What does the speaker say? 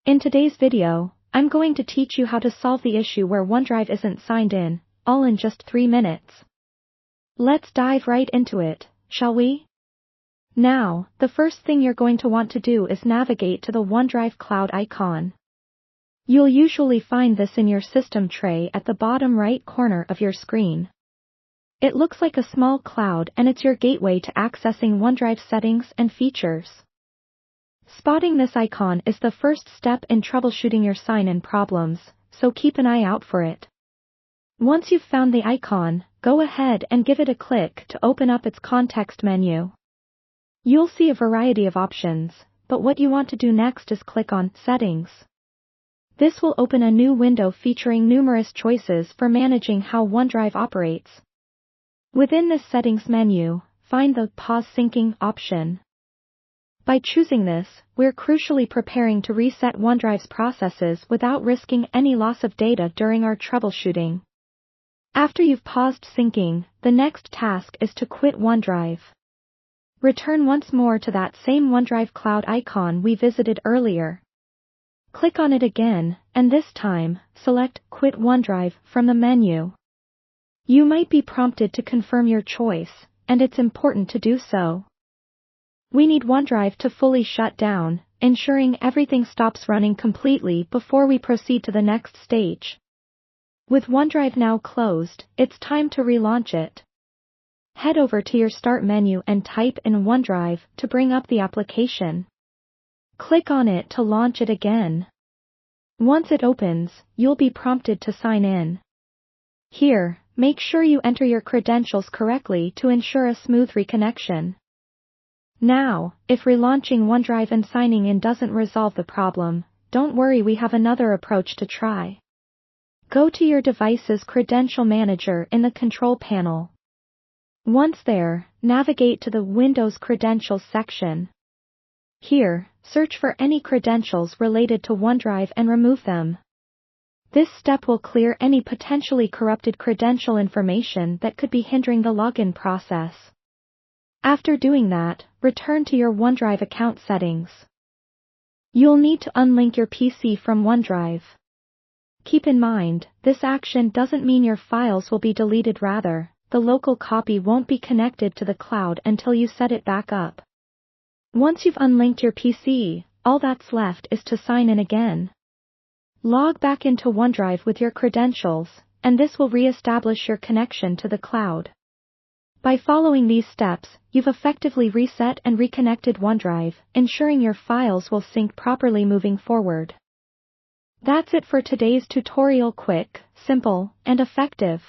In today's video, I'm going to teach you how to solve the issue where OneDrive isn't signed in, all in just 3 minutes. Let's dive right into it, shall we? Now, the first thing you're going to want to do is navigate to the OneDrive cloud icon. You'll usually find this in your system tray at the bottom right corner of your screen. It looks like a small cloud and it's your gateway to accessing OneDrive settings and features. Spotting this icon is the first step in troubleshooting your sign-in problems, so keep an eye out for it. Once you've found the icon, go ahead and give it a click to open up its context menu. You'll see a variety of options, but what you want to do next is click on Settings. This will open a new window featuring numerous choices for managing how OneDrive operates. Within this settings menu, find the Pause Syncing option. By choosing this, we're crucially preparing to reset OneDrive's processes without risking any loss of data during our troubleshooting. After you've paused syncing, the next task is to quit OneDrive. Return once more to that same OneDrive cloud icon we visited earlier. Click on it again, and this time, select Quit OneDrive from the menu. You might be prompted to confirm your choice, and it's important to do so. We need OneDrive to fully shut down, ensuring everything stops running completely before we proceed to the next stage. With OneDrive now closed, it's time to relaunch it. Head over to your Start menu and type in OneDrive to bring up the application. Click on it to launch it again. Once it opens, you'll be prompted to sign in. Here, make sure you enter your credentials correctly to ensure a smooth reconnection. Now, if relaunching OneDrive and signing in doesn't resolve the problem, don't worry, we have another approach to try. Go to your device's credential manager in the control panel. Once there, navigate to the Windows Credentials section. Here, search for any credentials related to OneDrive and remove them. This step will clear any potentially corrupted credential information that could be hindering the login process. After doing that, return to your OneDrive account settings. You'll need to unlink your PC from OneDrive. Keep in mind, this action doesn't mean your files will be deleted, rather, the local copy won't be connected to the cloud until you set it back up. Once you've unlinked your PC, all that's left is to sign in again. Log back into OneDrive with your credentials, and this will re-establish your connection to the cloud. By following these steps, you've effectively reset and reconnected OneDrive, ensuring your files will sync properly moving forward. That's it for today's tutorial. Quick, simple, and effective.